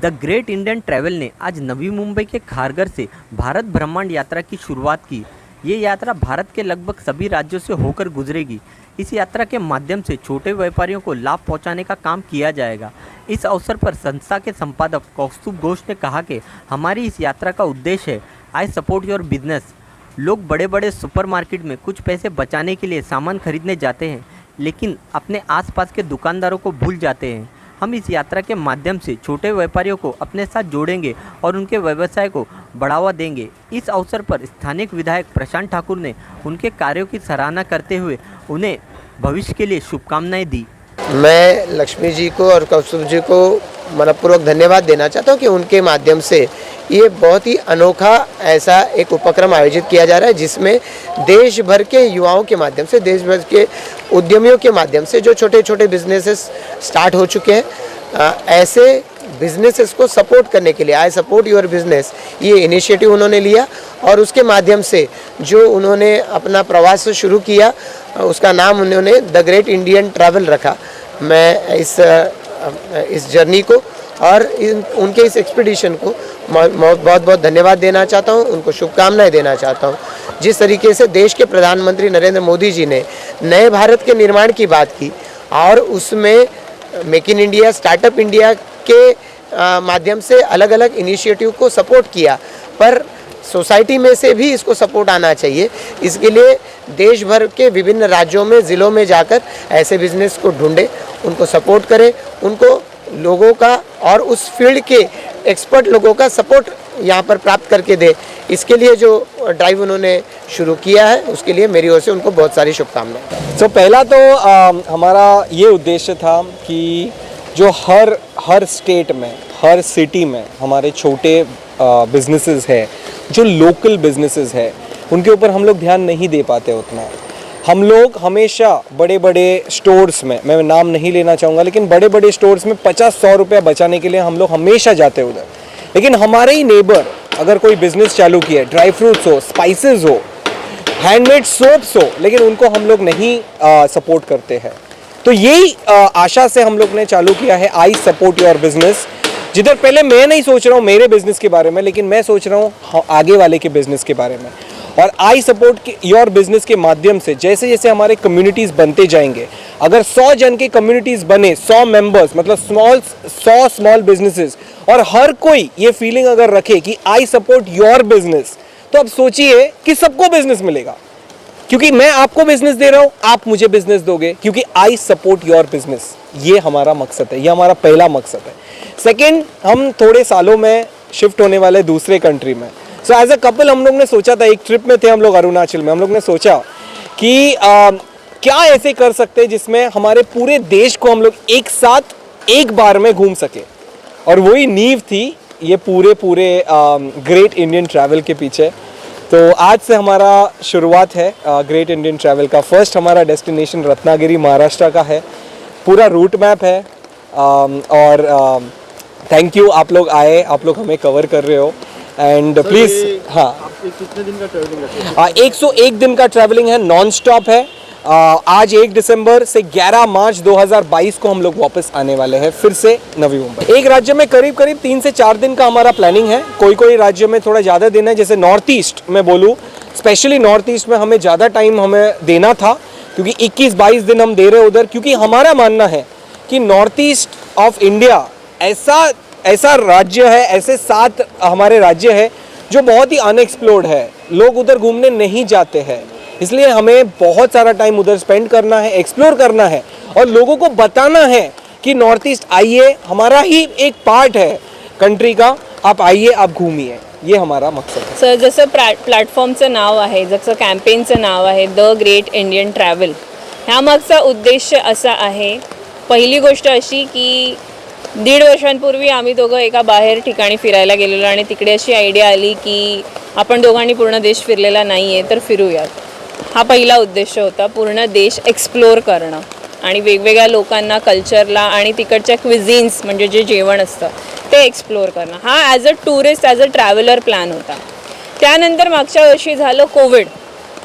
The great Indian travel ने आज नवी मुंबई के खारघर से भारत ब्रह्मांड यात्रा की शुरुआत की। ये यात्रा भारत के लगभग सभी राज्यों से होकर गुजरेगी। इस यात्रा के माध्यम से छोटे व्यापारियों को लाभ पहुंचाने का काम किया जाएगा। इस अवसर पर संस्था के संपादक कौस्तुभ घोष ने कहा कि हमारी इस यात्रा का उद्देश्य है आई सपोर्ट योर बिजनेस। लोग बड़े बड़े सुपरमार्केट में कुछ पैसे बचाने के लिए सामान खरीदने जाते हैं, लेकिन अपने आसपास के दुकानदारों को भूल जाते हैं। हम इस यात्रा के माध्यम से छोटे व्यापारियों को अपने साथ जोड़ेंगे और उनके व्यवसाय को बढ़ावा देंगे। इस अवसर पर स्थानीय विधायक प्रशांत ठाकुर ने उनके कार्यों की सराहना करते हुए उन्हें भविष्य के लिए शुभकामनाएं दी। मैं लक्ष्मी जी को और कौस्तुभ जी को मनपूर्वक धन्यवाद देना चाहता हूं कि उनके माध्यम से ये बहुत ही अनोखा ऐसा एक उपक्रम आयोजित किया जा रहा है, जिसमें देश भर के युवाओं के माध्यम से, देश भर के उद्यमियों के माध्यम से जो छोटे छोटे बिजनेसेस स्टार्ट हो चुके हैं, ऐसे बिजनेसेस को सपोर्ट करने के लिए आई सपोर्ट योर बिजनेस ये इनिशिएटिव उन्होंने लिया और उसके माध्यम से जो उन्होंने अपना प्रवास शुरू किया उसका नाम उन्होंने द ग्रेट इंडियन ट्रैवल रखा। मैं इस जर्नी को और उनके इस एक्सपीडिशन को बहुत बहुत धन्यवाद देना चाहता हूं, उनको शुभकामनाएं देना चाहता हूं। जिस तरीके से देश के प्रधानमंत्री नरेंद्र मोदी जी ने नए भारत के निर्माण की बात की और उसमें make in India, startup India के माध्यम से अलग अलग इनिशिएटिव को सपोर्ट किया, पर सोसाइटी में से भी इसको सपोर्ट आना चाहिए। इसके लिए देश भर के विभिन्न राज्यों में, ज़िलों में जाकर ऐसे बिजनेस को ढूंढें, उनको सपोर्ट करें, उनको लोगों का और उस फील्ड के एक्सपर्ट लोगों का सपोर्ट यहाँ पर प्राप्त करके दे। इसके लिए जो ड्राइव उन्होंने शुरू किया है उसके लिए मेरी ओर से उनको बहुत सारी शुभकामनाएं। तो पहला तो हमारा ये उद्देश्य था कि जो हर स्टेट में, हर सिटी में हमारे छोटे बिजनेसेस है, जो लोकल बिजनेसेस है, उनके ऊपर हम लोग ध्यान नहीं दे पाते उतना। हम लोग हमेशा बड़े बड़े स्टोर्स में, मैं नाम नहीं लेना चाहूँगा, लेकिन बड़े बड़े स्टोर्स में 50-100 रुपया बचाने के लिए हम लोग हमेशा जाते उधर। लेकिन हमारे ही नेबर अगर कोई बिजनेस चालू किया, ड्राई फ्रूट्स हो, स्पाइसेस हो, हैंडमेड सोप्स हो, लेकिन उनको हम लोग नहीं सपोर्ट करते हैं। तो यही आशा से हम लोग ने चालू किया है आई सपोर्ट योर बिजनेस, जिधर पहले मैं नहीं सोच रहा हूँ मेरे बिजनेस के बारे में, लेकिन मैं सोच रहा हूँ आगे वाले के बिजनेस के बारे में। और आई सपोर्ट योर बिजनेस के माध्यम से जैसे जैसे हमारे कम्युनिटीज़ बनते जाएंगे, अगर 100 जन के कम्युनिटीज़ बने, 100 मेंबर्स मतलब 100 स्मॉल बिजनेसेस, और हर कोई ये फीलिंग अगर रखे कि आई सपोर्ट योर बिजनेस, तो अब सोचिए कि सबको बिजनेस मिलेगा, क्योंकि मैं आपको बिजनेस दे रहा हूँ, आप मुझे बिजनेस दोगे, क्योंकि आई सपोर्ट योर बिजनेस, ये हमारा मकसद है, ये हमारा पहला मकसद है। सेकेंड, हम थोड़े सालों में शिफ्ट होने वाले दूसरे कंट्री में। सो एज अ कपल हम लोग ने सोचा था, एक ट्रिप में थे हम लोग अरुणाचल में, हम लोग ने सोचा कि क्या ऐसे कर सकते हैं जिसमें हमारे पूरे देश को हम लोग एक साथ एक बार में घूम सके, और वही नींव थी ये पूरे ग्रेट इंडियन ट्रैवल के पीछे। तो आज से हमारा शुरुआत है ग्रेट इंडियन ट्रैवल का। फर्स्ट हमारा डेस्टिनेशन रत्नागिरी महाराष्ट्र का है, पूरा रूट मैप है, और थैंक यू आप लोग आए, आप लोग हमें कवर कर रहे हो, एंड प्लीज़। हाँ, कितने दिन का ट्रैवलिंग है? 101 दिन का ट्रैवलिंग है, नॉन स्टॉप है। आज 1 दिसंबर से 11 मार्च 2022 को हम लोग वापस आने वाले हैं फिर से नवी मुंबई। एक राज्य में करीब 3 से 4 दिन का हमारा प्लानिंग है। कोई राज्य में थोड़ा ज़्यादा दिन है, जैसे नॉर्थ ईस्ट में बोलूँ, स्पेशली नॉर्थ ईस्ट में हमें ज़्यादा टाइम हमें देना था, क्योंकि 21-22 दिन हम दे रहे उधर, क्योंकि हमारा मानना है कि नॉर्थ ईस्ट ऑफ इंडिया ऐसा राज्य है, ऐसे 7 हमारे राज्य है जो बहुत ही अनएक्सप्लोर्ड है, लोग उधर घूमने नहीं जाते हैं। इसलिए हमें बहुत सारा टाइम उधर स्पेंड करना है, एक्सप्लोर करना है, और लोगों को बताना है कि नॉर्थ ईस्ट आइए, हमारा ही एक पार्ट है कंट्री का, आप आइए, आप घूमिए, ये हमारा मकसद है। सर, जसं प्लॅटफॉर्मचं नाव आहे, जसं कॅम्पेनचं नाव आहे द ग्रेट इंडियन ट्रॅव्हल, ह्यामागचा उद्देश असा आहे, पहिली गोष्ट अशी की 1.5 वर्षांपूर्वी आम्ही दोघं एका बाहेर ठिकाणी फिरायला गेलेलो आणि तिकडे अशी आयडिया आली की आपण दोघांनी पूर्ण देश फिरलेला नाही आहे, तर फिरूयात. हा पहिला उद्देश होता, पूर्ण देश एक्सप्लोर करणं आणि वेगवेगळ्या लोकांना, कल्चरला आणि तिकडच्या क्विझिन्स म्हणजे जे जेवण असतं ते एक्सप्लोर करणं. हा as a tourist, as a traveller plan होता. त्यानंतर मागच्या वर्षी झालं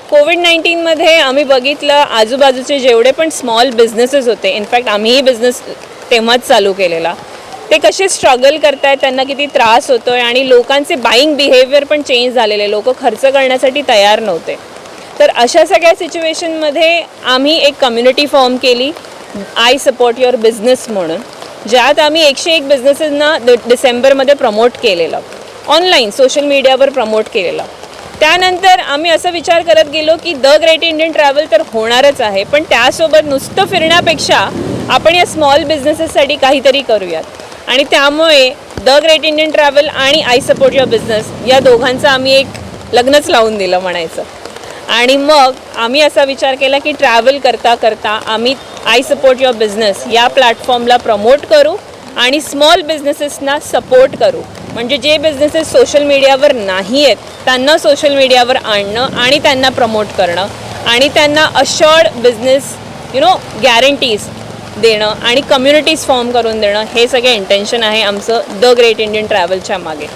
कोविड-19मध्ये आम्ही बघितलं आजूबाजूचे जेवढे पण स्मॉल बिझनेसेस होते, इनफॅक्ट आम्हीही बिझनेस तेव्हाच चालू केलेला, ते कसे स्ट्रगल करतायत, त्यांना किती त्रास होतोय आणि लोकांचे बाईंग बिहेवियर पण चेंज झालेले, लोक खर्च करण्यासाठी तयार नव्हते. तर अशा सगळ्या सिच्युएशनमध्ये आम्ही एक कम्युनिटी फॉर्म केली, आय सपोर्ट युअर बिझनेस म्हणून, ज्यात आम्ही 101 बिझनेसेसना डिसेंबरमध्ये प्रमोट केलेलं, ऑनलाईन सोशल मीडियावर प्रमोट केलेलं. त्यानंतर आम्ही असं विचार करत गेलो की द ग्रेट इंडियन ट्रॅव्हल तर होणारच आहे, पण त्यासोबत नुसतं फिरण्यापेक्षा आपण या स्मॉल बिझनेसेससाठी काहीतरी करूयात. आणि त्यामुळे द ग्रेट इंडियन ट्रॅव्हल आणि आय सपोर्ट युअर बिझनेस या दोघांचं आम्ही एक लग्नच लावून दिलं म्हणायचं. आणि मग आम्ही असा विचार केला की ट्रॅव्हल करता करता आम्ही आय सपोर्ट युअर बिझनेस या प्लॅटफॉर्मला प्रमोट करू आणि स्मॉल बिझनेसेसना सपोर्ट करू. म्हणजे जे बिझनेसेस सोशल मीडियावर नाही आहेत त्यांना सोशल मीडियावर आणणं आणि त्यांना प्रमोट करणं आणि त्यांना अशोर्ड बिझनेस गॅरंटीज देणं आणि कम्युनिटीज फॉर्म करून देणं, हे सगळं इंटेन्शन आहे आमचं द ग्रेट इंडियन ट्रॅव्हलच्या मागे.